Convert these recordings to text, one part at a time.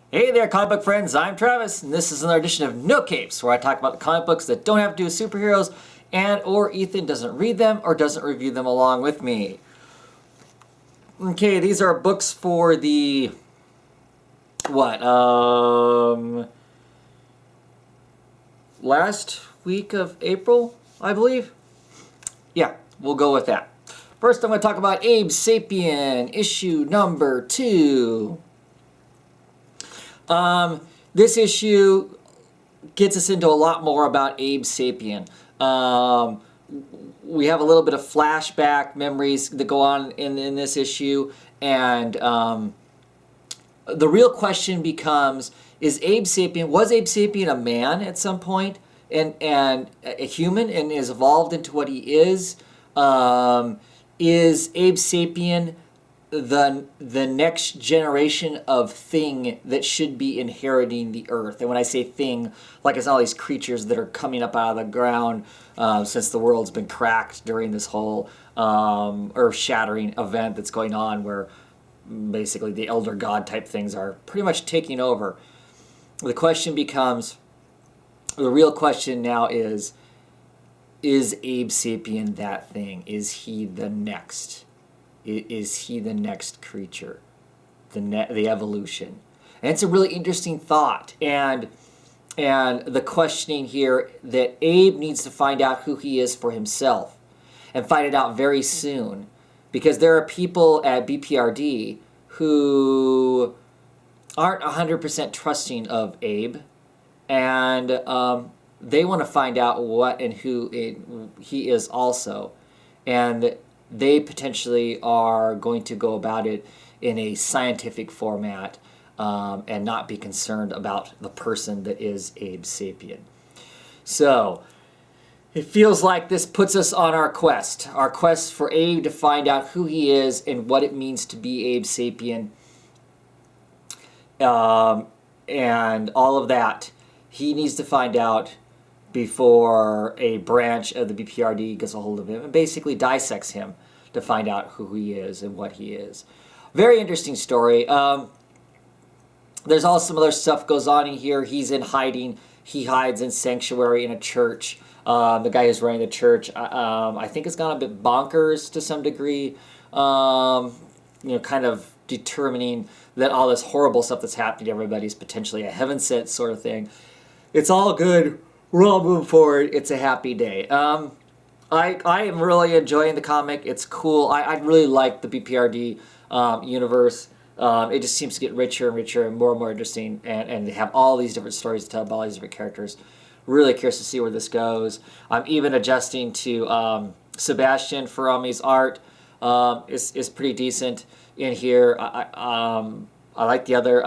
Hey there, comic book friends. I'm Travis, and this is another edition of No Capes, where I talk about the comic books that don't have to do with superheroes, and or Ethan doesn't read them or doesn't review them along with me. Okay, these are books for the last week of April, I believe. Yeah, we'll go with that. First, I'm going to talk about Abe Sapien, issue number 2. This issue gets us into a lot more about Abe Sapien. We have a little bit of flashback memories that go on in this issue, and the real question becomes: was Abe Sapien a man at some point, and a human, and is evolved into what he is? Is Abe Sapien the next generation of thing that should be inheriting the earth? And when I say thing, like it's all these creatures that are coming up out of the ground since the world's been cracked during this whole earth-shattering event that's going on, where basically the elder god type things are pretty much taking over. The question becomes, the real question now is Abe Sapien that thing? Is he the next? Is he the next creature? The evolution? And it's a really interesting thought. And the questioning here that Abe needs to find out who he is for himself, and find it out very soon. Because there are people at BPRD who aren't 100% trusting of Abe, and they want to find out what and who he is also. And they potentially are going to go about it in a scientific format and not be concerned about the person that is Abe Sapien. So it feels like this puts us on our quest for Abe to find out who he is and what it means to be Abe Sapien, and all of that. He needs to find out before a branch of the BPRD gets a hold of him and basically dissects him to find out who he is and what he is. Very interesting story. There's also some other stuff goes on in here. He's in hiding. He hides in sanctuary in a church. The guy who's running the church, I think, has gone a bit bonkers to some degree. Kind of determining that all this horrible stuff that's happening to everybody is potentially a heaven sent sort of thing. It's all good. We're all moving forward. It's a happy day. I am really enjoying the comic. It's cool. I really like the BPRD universe. It just seems to get richer and richer and more interesting, and they have all these different stories to tell about all these different characters. Really curious to see where this goes. I'm even adjusting to Sebastian Ferrami's art. Is pretty decent in here. I like the other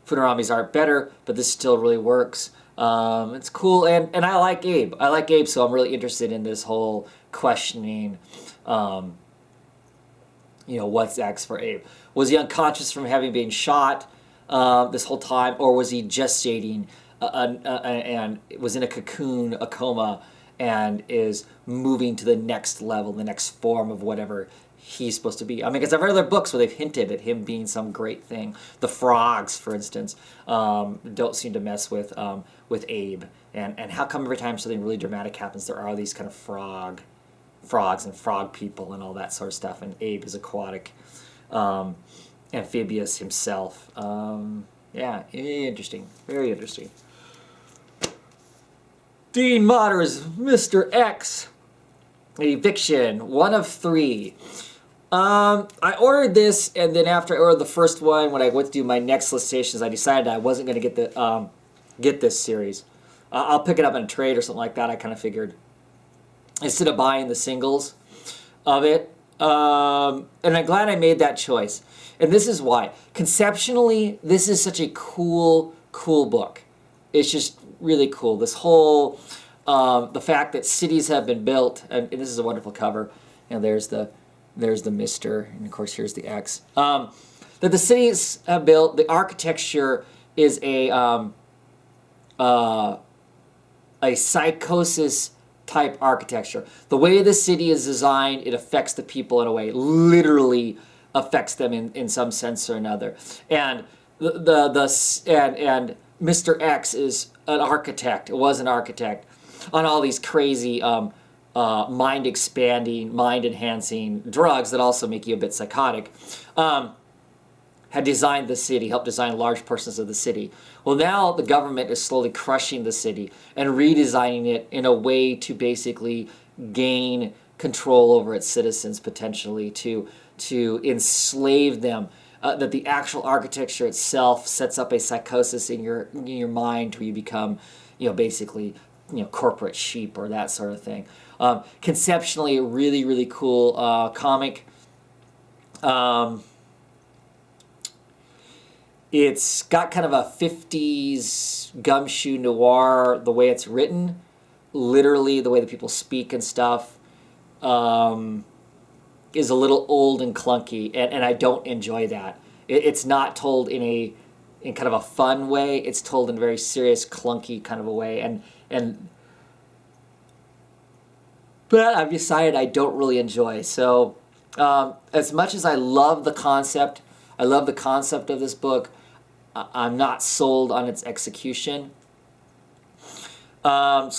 Funarami's art better, but this still really works. It's cool, and I like Abe. So I'm really interested in this whole questioning, what's next for Abe. Was he unconscious from having been shot this whole time, or was he gestating and was in a cocoon, a coma, and is moving to the next level, the next form of whatever he's supposed to be? I mean, because I've read other books where they've hinted at him being some great thing. The frogs, for instance, don't seem to mess with Abe. And how come every time something really dramatic happens, there are these kind of frogs and frog people and all that sort of stuff, and Abe is aquatic, amphibious himself. Yeah, interesting. Very interesting. Dean Motter's Mr. X. Eviction, 1 of 3. I ordered this, and then after I ordered the first one, when I went to do my next solicitations, I decided I wasn't going to get this series. I'll pick it up in a trade or something like that, I kind of figured, instead of buying the singles of it. And I'm glad I made that choice. And this is why. Conceptually, this is such a cool book. It's just really cool. This whole, the fact that cities have been built, and this is a wonderful cover. There's the Mr., and of course here's the X. That the cities have built, the architecture is a psychosis type architecture. The way the city is designed, it affects the people in a way, literally affects them in some sense or another. And and Mr. X is an architect. It was an architect on all these crazy mind expanding, mind enhancing drugs that also make you a bit psychotic. Had designed the city, helped design large portions of the city. Well, now the government is slowly crushing the city and redesigning it in a way to basically gain control over its citizens, potentially to enslave them. That the actual architecture itself sets up a psychosis in your mind where you become, basically, corporate sheep or that sort of thing. Conceptually, a really, really cool comic. It's got kind of a 50s gumshoe noir, the way it's written, literally the way that people speak and stuff, is a little old and clunky, and I don't enjoy that. It's not told in kind of a fun way. It's told in a very serious, clunky kind of a way, but I've decided I don't really enjoy. So as much as I love the concept of this book, I'm not sold on its execution. So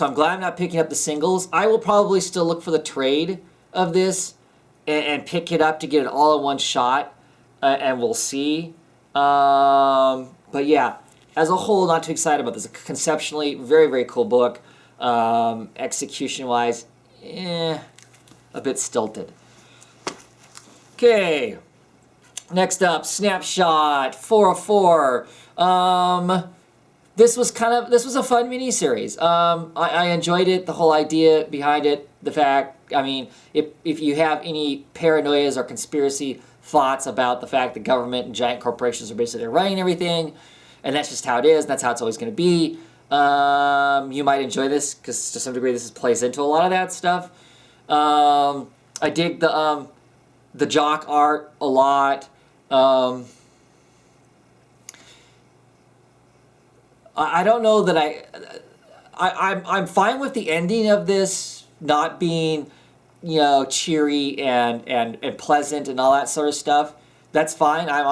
I'm glad I'm not picking up the singles. I will probably still look for the trade of this and pick it up to get it all in one shot, and we'll see. But yeah, as a whole, not too excited about this. Conceptually, very, very cool book. Execution-wise, a bit stilted. Okay. Next up, Snapshot 404. This was a fun miniseries. I enjoyed it, the whole idea behind it, the fact, if you have any paranoias or conspiracy thoughts about the fact that government and giant corporations are basically running everything, and that's just how it is, and that's how it's always going to be, you might enjoy this, because to some degree this plays into a lot of that stuff. I dig the jock art a lot. I don't know that I'm fine with the ending of this not being, cheery and pleasant and all that sort of stuff. That's fine. I'm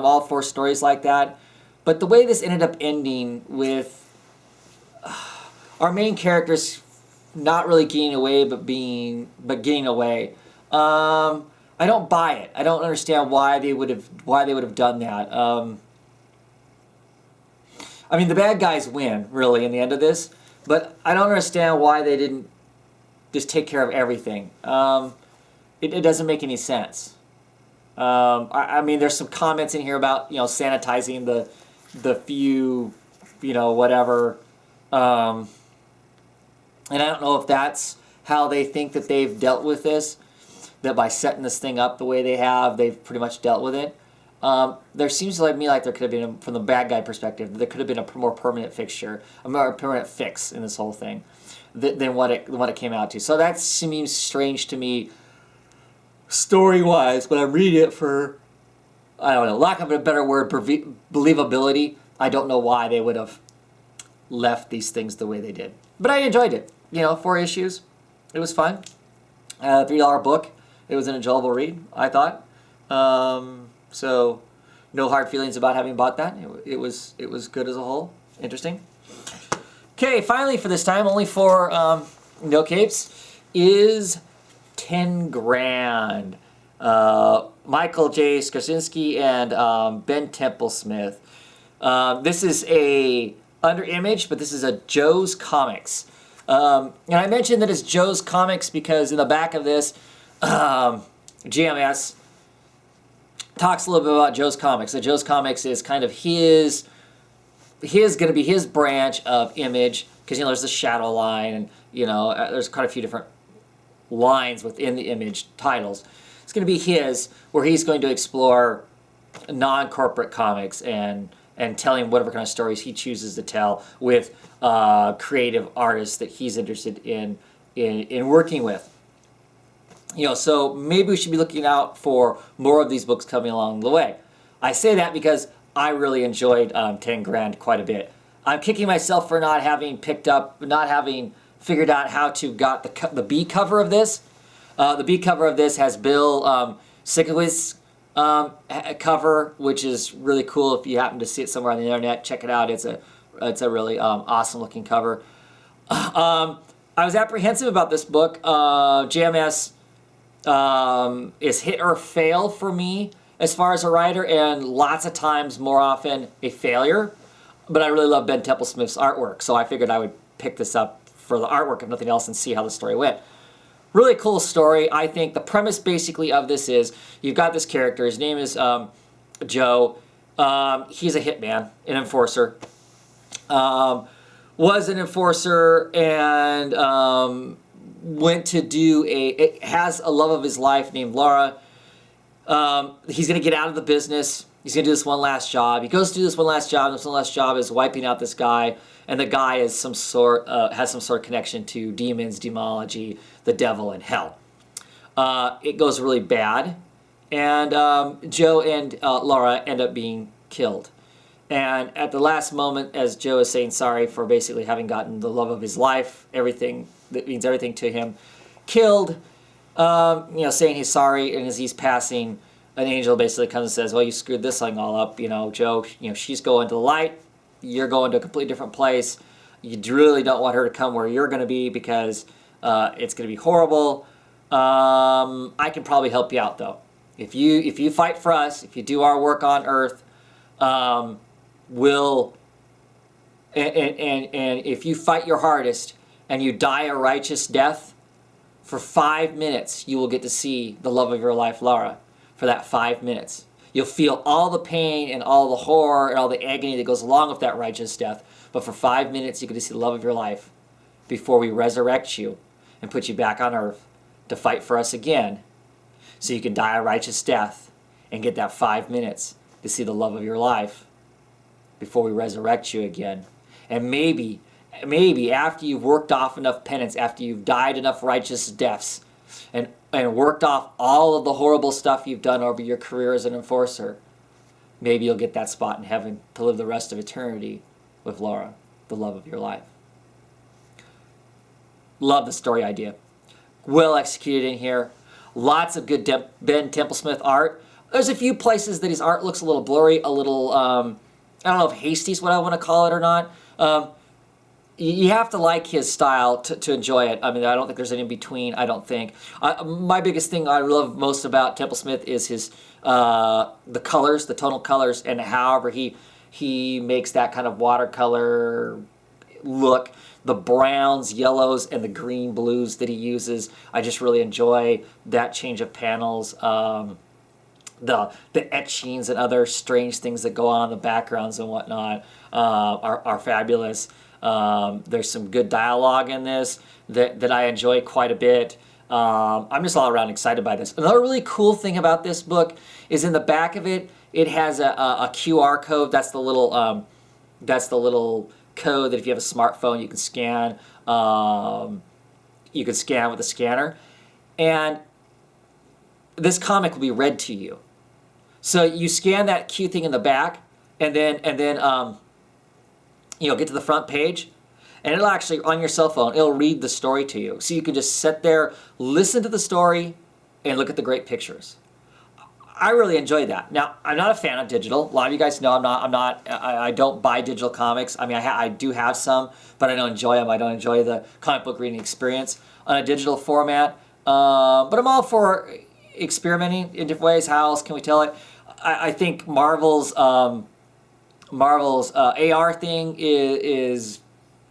all for stories like that. But the way this ended up ending with our main characters not really getting away, but getting away. I don't buy it. I don't understand why they would have done that. The bad guys win, really, in the end of this, but I don't understand why they didn't just take care of everything. It doesn't make any sense. There's some comments in here about, sanitizing the few, whatever. And I don't know if that's how they think that they've dealt with this, that by setting this thing up the way they have, they've pretty much dealt with it. There seems to me like there could have been, from the bad guy perspective, there could have been a more permanent fixture, a more permanent fix in this whole thing than what it came out to. So that seems strange to me, story-wise, when I read it for, I don't know, lack of a better word, believability. I don't know why they would have left these things the way they did. But I enjoyed it. 4 issues. It was fun. $3 book. It was an enjoyable read, I thought. So no hard feelings about having bought that. It was good as a whole. Interesting. Okay, finally for this time, only for no capes, is 10 grand. Michael J. Skarsinski and Ben Templesmith. This is a under Image, but this is a Joe's Comics. And I mentioned that it's Joe's Comics because in the back of this, GMS talks a little bit about Joe's Comics. So Joe's Comics is kind of his going to be his branch of Image, because there's the Shadow line, and there's quite a few different lines within the Image titles. It's going to be his, where he's going to explore non-corporate comics and telling whatever kind of stories he chooses to tell with creative artists that he's interested in working with. So maybe we should be looking out for more of these books coming along the way. I say that because I really enjoyed 10 grand quite a bit. I'm kicking myself for not having figured out how to got the B cover of this. The B cover of this has Bill Sikowitz cover, which is really cool. If you happen to see it somewhere on the internet, check it out. It's a really awesome looking cover. I was apprehensive about this book. JMS is hit or fail for me as far as a writer, and lots of times, more often, a failure. But I really love Ben Templesmith's artwork, so I figured I would pick this up for the artwork, if nothing else, and see how the story went. Really cool story. I think the premise basically of this is you've got this character. His name is Joe. He's a hitman, an enforcer. Was an enforcer and went to do has a love of his life named Laura. He's going to get out of the business. He's going to do this one last job. He goes to do this one last job, and this one last job is wiping out this guy, and the guy is has some sort of connection to demons, demology, the devil, and hell. It goes really bad, and Joe and Laura end up being killed. And at the last moment, as Joe is saying sorry for basically having gotten the love of his life, everything that means everything to him, killed, saying he's sorry, and as he's passing, an angel basically comes and says, well, you screwed this thing all up, Joe, she's going to the light, you're going to a completely different place, you really don't want her to come where you're going to be because it's going to be horrible. I can probably help you out, though. If you fight for us, if you do our work on Earth, will and if you fight your hardest and you die a righteous death, for 5 minutes you will get to see the love of your life, Laura. For that 5 minutes, you'll feel all the pain and all the horror and all the agony that goes along with that righteous death, but for 5 minutes you get to see the love of your life before we resurrect you and put you back on Earth to fight for us again, so you can die a righteous death and get that 5 minutes to see the love of your life before we resurrect you again. And maybe after you've worked off enough penance, after you've died enough righteous deaths, and worked off all of the horrible stuff you've done over your career as an enforcer, maybe you'll get that spot in heaven to live the rest of eternity with Laura, the love of your life. Love the story idea. Well executed in here. Lots of good Ben Templesmith art. There's a few places that his art looks a little blurry, a little, I don't know if hasty is what I want to call it or not. You have to like his style to enjoy it. I mean, I don't think there's any in between, I don't think. My biggest thing I love most about Templesmith is his the colors, the tonal colors, and however he makes that kind of watercolor look. The browns, yellows, and the green blues that he uses. I just really enjoy that change of panels. The etchings and other strange things that go on in the backgrounds and whatnot are fabulous. There's some good dialogue in this that I enjoy quite a bit. I'm just all around excited by this. Another really cool thing about this book is in the back of it, it has a QR code. That's the little code that if you have a smartphone you can scan. You can scan with a scanner, and this comic will be read to you. So you scan that cute thing in the back, and then get to the front page, and it'll actually, on your cell phone, it'll read the story to you. So you can just sit there, listen to the story, and look at the great pictures. I really enjoy that. Now, I'm not a fan of digital. A lot of you guys know I don't buy digital comics. I mean, I do have some, but I don't enjoy them. I don't enjoy the comic book reading experience on a digital format. But I'm all for experimenting in different ways. How else can we tell it? I think Marvel's AR thing it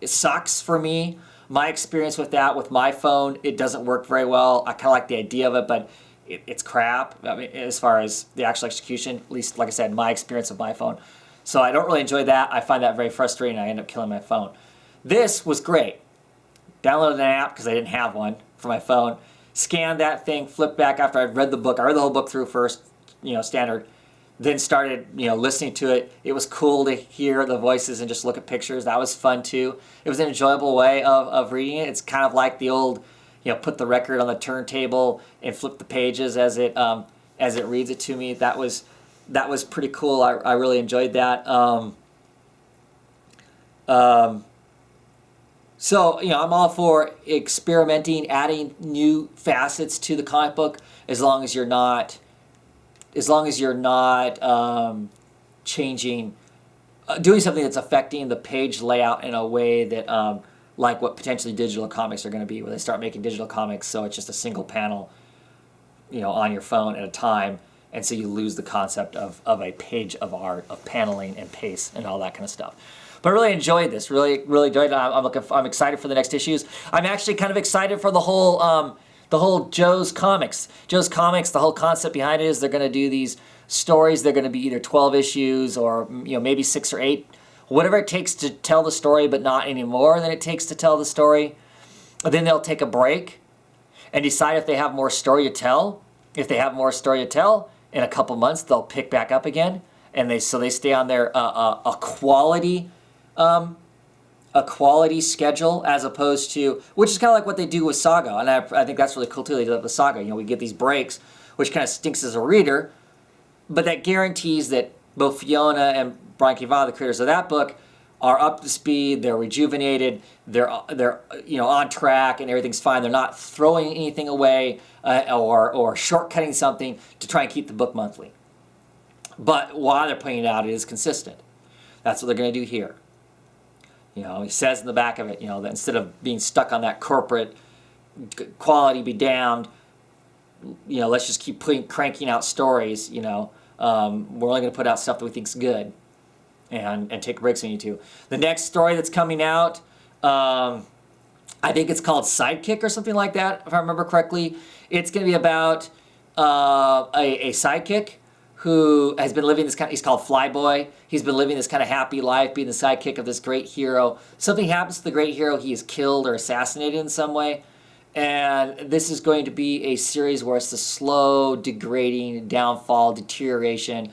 sucks for me. My experience with that with my phone, it doesn't work very well. I kind of like the idea of it, but it's crap. I mean, as far as the actual execution, at least, like I said, my experience of my phone. So I don't really enjoy that. I find that very frustrating. I end up killing my phone. This was great. Downloaded an app because I didn't have one for my phone. Scanned that thing, flipped back after I'd read the book. I read the whole book through first, standard. Then started, listening to it. It was cool to hear the voices and just look at pictures. That was fun too. It was an enjoyable way of reading it. It's kind of like the old, put the record on the turntable and flip the pages as it reads it to me. That was pretty cool. I really enjoyed that. So I'm all for experimenting, adding new facets to the comic book, as long as you're not as long as you're not changing, doing something that's affecting the page layout in a way that, like what potentially digital comics are going to be, where they start making digital comics so it's just a single panel, on your phone at a time, and so you lose the concept of a page of art, of paneling and pace and all that kind of stuff. But I really enjoyed this. Really enjoyed it. I'm excited for the next issues. I'm actually kind of excited for the whole Joe's Comics. Joe's Comics, the whole concept behind it is they're going to do these stories. They're going to be either 12 issues or maybe 6 or 8. Whatever it takes to tell the story, but not any more than it takes to tell the story. Then they'll take a break and decide if they have more story to tell. If they have more story to tell, in a couple months they'll pick back up again, and they stay on their a quality schedule, as opposed to, which is kind of like what they do with Saga, and I think that's really cool too. They do that with Saga. We get these breaks, which kind of stinks as a reader, but that guarantees that both Fiona and Brian K. Vaughan, the creators of that book, are up to speed. They're rejuvenated. They're on track, and everything's fine. They're not throwing anything away or shortcutting something to try and keep the book monthly. But while they're putting it out, it is consistent. That's what they're going to do here. He says in the back of it, that instead of being stuck on that corporate quality be damned, let's just keep cranking out stories. We're only going to put out stuff that we think's good, and take breaks when you need to. The next story that's coming out, I think it's called Sidekick or something like that, if I remember correctly. It's going to be about a sidekick who has been living this he's called Flyboy. He's been living this kind of happy life, being the sidekick of this great hero. Something happens to the great hero. He is killed or assassinated in some way. And this is going to be a series where it's the slow, degrading, downfall, deterioration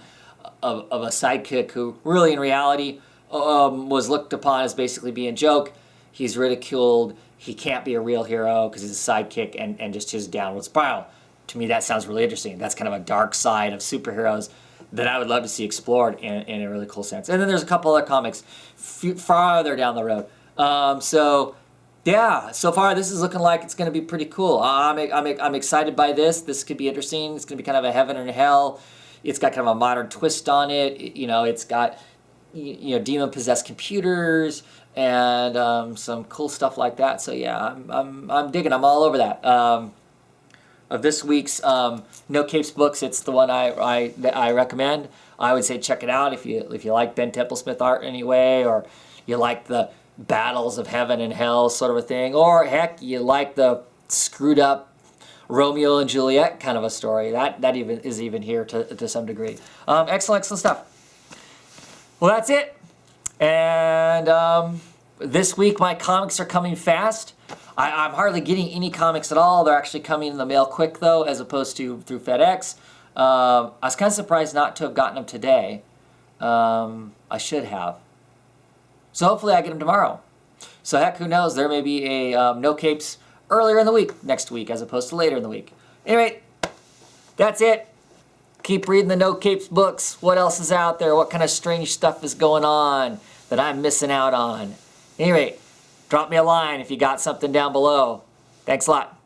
of a sidekick who really, in reality, was looked upon as basically being a joke. He's ridiculed. He can't be a real hero because he's a sidekick, and just his downward spiral. To me, that sounds really interesting. That's kind of a dark side of superheroes that I would love to see explored in a really cool sense. And then there's a couple other comics farther down the road. Yeah, so far this is looking like it's going to be pretty cool. I'm excited by this. This could be interesting. It's going to be kind of a heaven and hell. It's got kind of a modern twist on it. It's got demon-possessed computers and some cool stuff like that. So yeah, I'm digging. I'm all over that. Of this week's No Capes books, it's the one that I recommend. I would say check it out if you like Ben Templesmith art anyway, or you like the battles of heaven and hell sort of a thing, or heck, you like the screwed up Romeo and Juliet kind of a story. That even is here to some degree. Excellent stuff. Well, that's it. And this week my comics are coming fast. I'm hardly getting any comics at all. They're actually coming in the mail quick, though, as opposed to through FedEx. I was kind of surprised not to have gotten them today. I should have. So hopefully I get them tomorrow. So heck, who knows? There may be a No Capes earlier in the week, next week, as opposed to later in the week. Anyway, that's it. Keep reading the No Capes books. What else is out there? What kind of strange stuff is going on that I'm missing out on? Anyway, drop me a line if you got something down below. Thanks a lot.